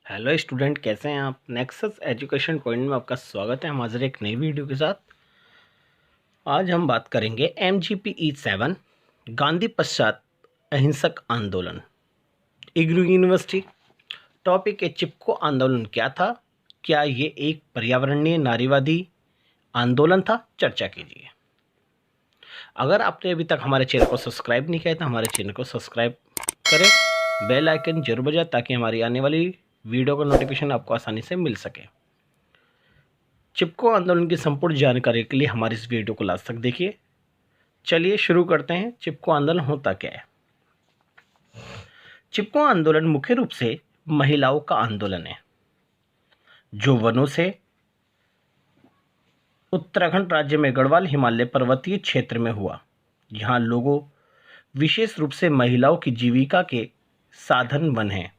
Hello student, कैसे हैं आप। नेक्सस एजुकेशन पॉइंट में आपका स्वागत है। हम हाजिर एक नई वीडियो के साथ। आज हम बात करेंगे MGPE 7 गांधी पश्चात अहिंसक आंदोलन, इग्नू यूनिवर्सिटी। टॉपिक है चिपको आंदोलन क्या था, क्या ये एक पर्यावरणीय नारीवादी आंदोलन था। चर्चा कीजिए। अगर आपने अभी तक हमारे चैनल को सब्सक्राइब नहीं किया तो हमारे चैनल को सब्सक्राइब करें, बेल आइकन जरूर बजाएं ताकि हमारी आने वाली वीडियो का नोटिफिकेशन आपको आसानी से मिल सके। चिपको आंदोलन की संपूर्ण जानकारी के लिए हमारी इस वीडियो को लास्ट तक देखिए। चलिए शुरू करते हैं। चिपको आंदोलन होता क्या है। चिपको आंदोलन मुख्य रूप से महिलाओं का आंदोलन है जो वनों से उत्तराखंड राज्य में गढ़वाल हिमालय पर्वतीय क्षेत्र में हुआ। यहाँ लोगों, विशेष रूप से महिलाओं की जीविका के साधन वन हैं।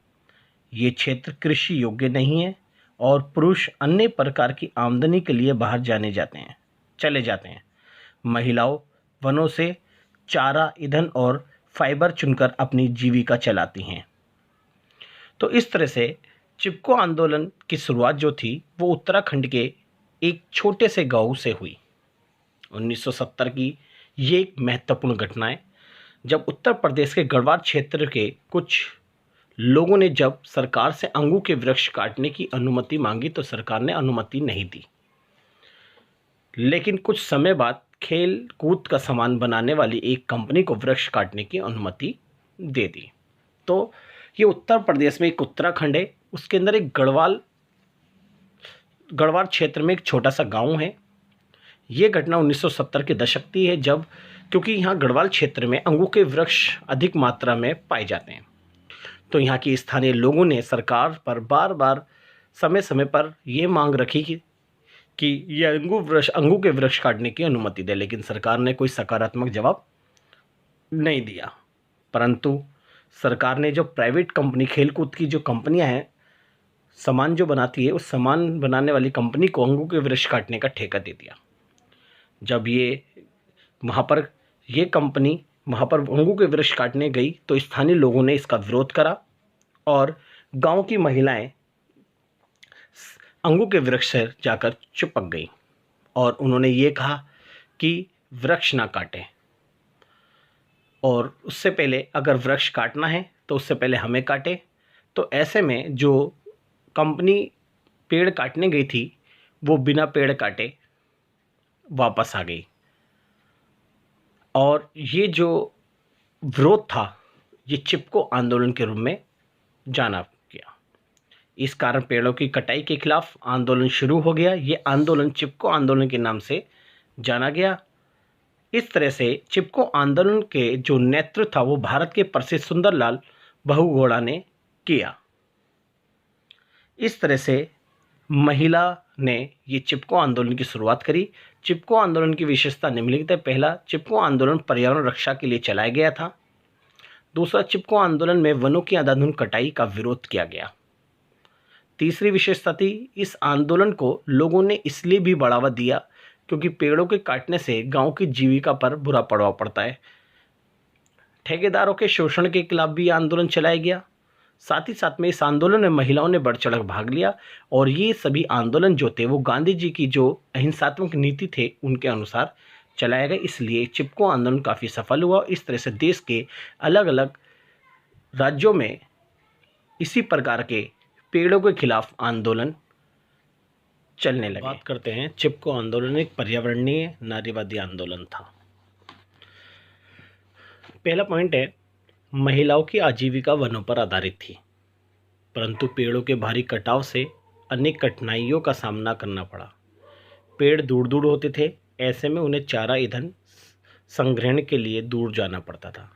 ये क्षेत्र कृषि योग्य नहीं है और पुरुष अन्य प्रकार की आमदनी के लिए बाहर चले जाते हैं। महिलाओं वनों से चारा, ईंधन और फाइबर चुनकर अपनी जीविका चलाती हैं। तो इस तरह से चिपको आंदोलन की शुरुआत जो थी वो उत्तराखंड के एक छोटे से गांव से हुई। 1970 की ये एक महत्वपूर्ण घटना है जब उत्तर प्रदेश के गढ़वाल क्षेत्र के कुछ लोगों ने जब सरकार से अंगू के वृक्ष काटने की अनुमति मांगी तो सरकार ने अनुमति नहीं दी। लेकिन कुछ समय बाद खेल कूद का सामान बनाने वाली एक कंपनी को वृक्ष काटने की अनुमति दे दी। तो ये उत्तर प्रदेश में एक उत्तराखंड है, उसके अंदर एक गढ़वाल क्षेत्र में एक छोटा सा गांव है। ये घटना 1970 के दशक की है जब, क्योंकि यहाँ गढ़वाल क्षेत्र में अंगू के वृक्ष अधिक मात्रा में पाए जाते हैं, तो यहाँ की स्थानीय लोगों ने सरकार पर बार बार समय समय पर ये मांग रखी कि ये अंगू के वृक्ष काटने की अनुमति दे, लेकिन सरकार ने कोई सकारात्मक जवाब नहीं दिया। परंतु सरकार ने जो प्राइवेट कंपनी, खेलकूद की जो कंपनियां हैं, सामान जो बनाती है, उस सामान बनाने वाली कंपनी को अंगू के वृक्ष काटने का ठेका दे दिया। जब ये कंपनी वहाँ पर अंगू के वृक्ष काटने गई तो स्थानीय लोगों ने इसका विरोध करा और गांव की महिलाएं अंगू के वृक्ष से जाकर चिपक गईं और उन्होंने ये कहा कि वृक्ष ना काटें, और उससे पहले अगर वृक्ष काटना है तो उससे पहले हमें काटे। तो ऐसे में जो कंपनी पेड़ काटने गई थी वो बिना पेड़ काटे वापस आ गई, और ये जो विरोध था ये चिपको आंदोलन के रूप में जाना गया। इस कारण पेड़ों की कटाई के खिलाफ आंदोलन शुरू हो गया। ये आंदोलन चिपको आंदोलन के नाम से जाना गया। इस तरह से चिपको आंदोलन के जो नेतृत्व था वो भारत के प्रसिद्ध सुंदरलाल बहुगुणा ने किया। इस तरह से महिला ने ये चिपको आंदोलन की शुरुआत करी। चिपको आंदोलन की विशेषता निम्नलिखित है। पहला, चिपको आंदोलन पर्यावरण रक्षा के लिए चलाया गया था। दूसरा, चिपको आंदोलन में वनों की अंधाधुंध कटाई का विरोध किया गया। तीसरी विशेषता थी, इस आंदोलन को लोगों ने इसलिए भी बढ़ावा दिया क्योंकि पेड़ों के काटने से गांव की जीविका पर बुरा प्रभाव पड़ता है। ठेकेदारों के शोषण के खिलाफ भी आंदोलन चलाया गया। साथ ही साथ में इस आंदोलन में महिलाओं ने बढ़ चढ़ भाग लिया, और ये सभी आंदोलन जो थे वो गांधी जी की जो अहिंसात्मक नीति थे उनके अनुसार चलाया गया। इसलिए चिपको आंदोलन काफ़ी सफल हुआ। इस तरह से देश के अलग अलग राज्यों में इसी प्रकार के पेड़ों के खिलाफ आंदोलन चलने लगे। बात करते हैं, चिपको आंदोलन एक पर्यावरणीय नारीवादी आंदोलन था। पहला पॉइंट है, महिलाओं की आजीविका वनों पर आधारित थी, परंतु पेड़ों के भारी कटाव से अनेक कठिनाइयों का सामना करना पड़ा। पेड़ दूर दूर होते थे, ऐसे में उन्हें चारा, ईंधन संग्रहण के लिए दूर जाना पड़ता था।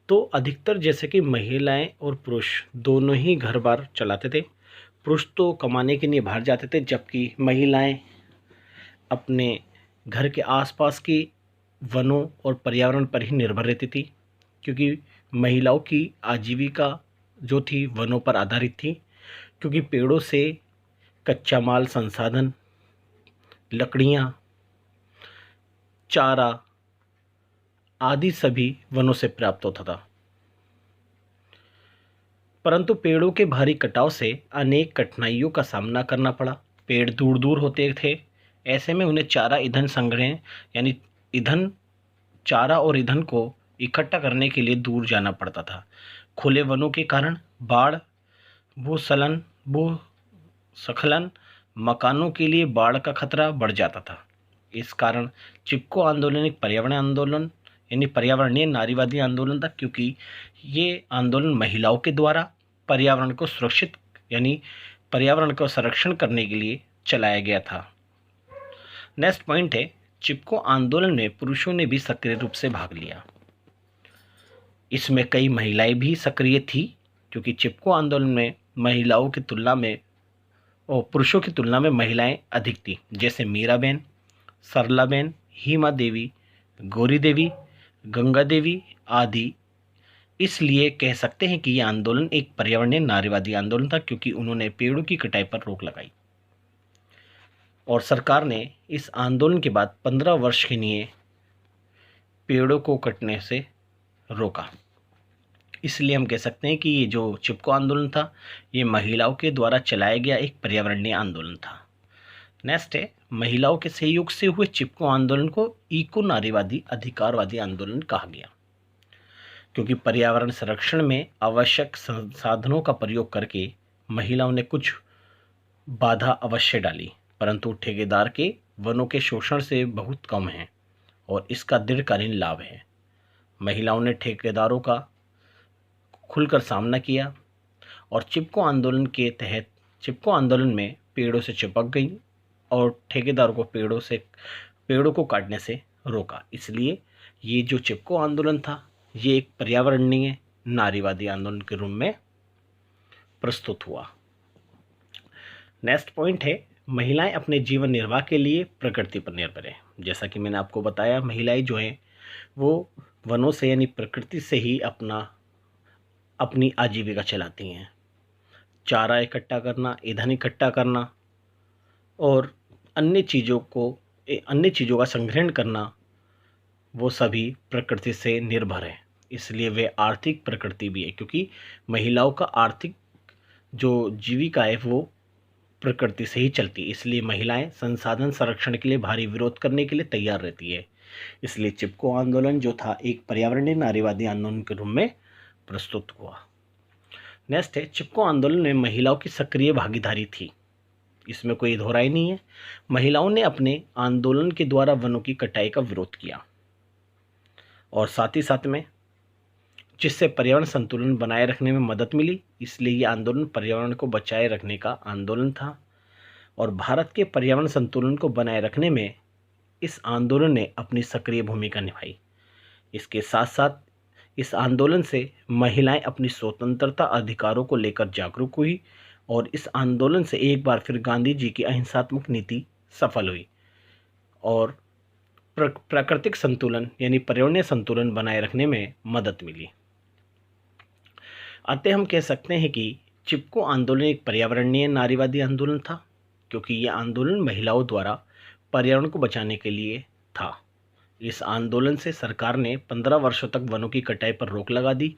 तो अधिकतर जैसे कि महिलाएं और पुरुष दोनों ही घर बार चलाते थे। पुरुष तो कमाने के लिए बाहर जाते थे, जबकि महिलाएं अपने घर के आसपास की वनों और पर्यावरण पर ही निर्भर रहती थी, क्योंकि महिलाओं की आजीविका जो थी वनों पर आधारित थी, क्योंकि पेड़ों से कच्चा माल, संसाधन, लकड़ियाँ, चारा आदि सभी वनों से प्राप्त होता था। परंतु पेड़ों के भारी कटाव से अनेक कठिनाइयों का सामना करना पड़ा। पेड़ दूर दूर होते थे, ऐसे में उन्हें चारा ईंधन संग्रह यानी ईंधन चारा और ईंधन को इकट्ठा करने के लिए दूर जाना पड़ता था। खुले वनों के कारण बाढ़, भूस्खलन, मकानों के लिए बाढ़ का खतरा बढ़ जाता था। इस कारण चिपको आंदोलन एक पर्यावरण आंदोलन यानी पर्यावरणीय नारीवादी आंदोलन था, क्योंकि ये आंदोलन महिलाओं के द्वारा पर्यावरण को सुरक्षित यानी पर्यावरण को संरक्षण करने के लिए चलाया गया था। नेक्स्ट पॉइंट है, चिपको आंदोलन में पुरुषों ने भी सक्रिय रूप से भाग लिया। इसमें कई महिलाएं भी सक्रिय थी, क्योंकि चिपको आंदोलन में महिलाओं की तुलना में और पुरुषों की तुलना में महिलाएं अधिक थी, जैसे मीराबेन, सरलाबेन, हिमा देवी, गौरी देवी, गंगा देवी आदि। इसलिए कह सकते हैं कि यह आंदोलन एक पर्यावरणीय नारीवादी आंदोलन था, क्योंकि उन्होंने पेड़ों की कटाई पर रोक लगाई और सरकार ने इस आंदोलन के बाद 15 वर्ष के लिए पेड़ों को कटने से रोका। इसलिए हम कह सकते हैं कि ये जो चिपको आंदोलन था, ये महिलाओं के द्वारा चलाया गया एक पर्यावरणीय आंदोलन था। नेक्स्ट है, महिलाओं के सहयोग से हुए चिपको आंदोलन को इको नारीवादी अधिकारवादी आंदोलन कहा गया, क्योंकि पर्यावरण संरक्षण में आवश्यक संसाधनों का प्रयोग करके महिलाओं ने कुछ बाधा अवश्य डाली, परंतु ठेकेदार के वनों के शोषण से बहुत कम है और इसका दीर्घकालीन लाभ है। महिलाओं ने ठेकेदारों का खुलकर सामना किया और चिपको आंदोलन के तहत चिपको आंदोलन में पेड़ों से चिपक गई और ठेकेदारों को पेड़ों को काटने से रोका। इसलिए ये जो चिपको आंदोलन था, ये एक पर्यावरणीय नारीवादी आंदोलन के रूप में प्रस्तुत हुआ। नेक्स्ट पॉइंट है, महिलाएं अपने जीवन निर्वाह के लिए प्रकृति पर निर्भर है। जैसा कि मैंने आपको बताया, महिलाएं जो हैं वो वनों से यानी प्रकृति से ही अपनी आजीविका चलाती हैं। चारा इकट्ठा करना, ईंधन इकट्ठा करना और अन्य चीज़ों का संग्रहण करना, वो सभी प्रकृति से निर्भर है। इसलिए वे आर्थिक प्रकृति भी है, क्योंकि महिलाओं का आर्थिक जो जीविका है वो प्रकृति से ही चलती है। इसलिए महिलाएं संसाधन संरक्षण के लिए भारी विरोध करने के लिए तैयार रहती है। इसलिए चिपको आंदोलन जो था एक पर्यावरणीय नारीवादी आंदोलन के रूप में प्रस्तुत हुआ। नेक्स्ट है, चिपको आंदोलन में महिलाओं की सक्रिय भागीदारी थी, इसमें कोई दोहराई नहीं है। महिलाओं ने अपने आंदोलन के द्वारा वनों की कटाई का विरोध किया और साथ ही साथ में जिससे पर्यावरण संतुलन बनाए रखने में मदद मिली। इसलिए यह आंदोलन पर्यावरण को बचाए रखने का आंदोलन था और भारत के पर्यावरण संतुलन को बनाए रखने में इस आंदोलन ने अपनी सक्रिय भूमिका निभाई। इसके साथ साथ इस आंदोलन से महिलाएं अपनी स्वतंत्रता अधिकारों को लेकर जागरूक हुई और इस आंदोलन से एक बार फिर गांधी जी की अहिंसात्मक नीति सफल हुई और प्राकृतिक संतुलन यानी पर्यावरणीय संतुलन बनाए रखने में मदद मिली। अतः हम कह सकते हैं कि चिपको आंदोलन एक पर्यावरणीय नारीवादी आंदोलन था, क्योंकि यह आंदोलन महिलाओं द्वारा पर्यावरण को बचाने के लिए था। इस आंदोलन से सरकार ने 15 वर्षों तक वनों की कटाई पर रोक लगा दी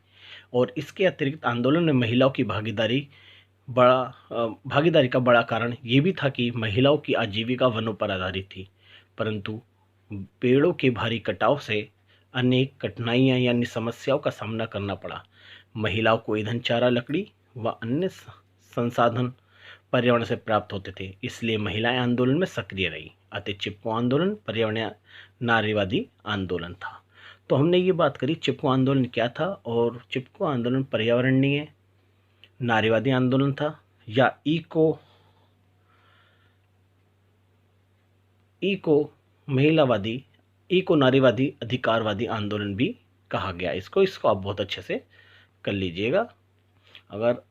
और इसके अतिरिक्त आंदोलन में महिलाओं की भागीदारी का बड़ा कारण ये भी था कि महिलाओं की आजीविका वनों पर आधारित थी, परंतु पेड़ों के भारी कटाव से अनेक कठिनाइयां यानी समस्याओं का सामना करना पड़ा। महिलाओं को ईंधन, चारा, लकड़ी व अन्य संसाधन पर्यावरण से प्राप्त होते थे, इसलिए महिलाएं आंदोलन में सक्रिय रही। अतः चिपको आंदोलन पर्यावरणीय नारीवादी आंदोलन था। तो हमने ये बात करी चिपको आंदोलन क्या था और चिपको आंदोलन पर्यावरणीय नारीवादी आंदोलन था या इको नारीवादी अधिकारवादी आंदोलन भी कहा गया। इसको आप बहुत अच्छे से कर लीजिएगा। अगर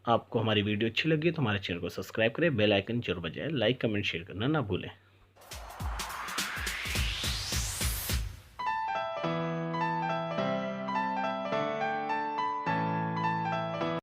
आपको हमारी वीडियो अच्छी लगी तो हमारे चैनल को सब्सक्राइब करें, बेल आइकन जरूर बजाएं, लाइक कमेंट शेयर करना ना भूलें।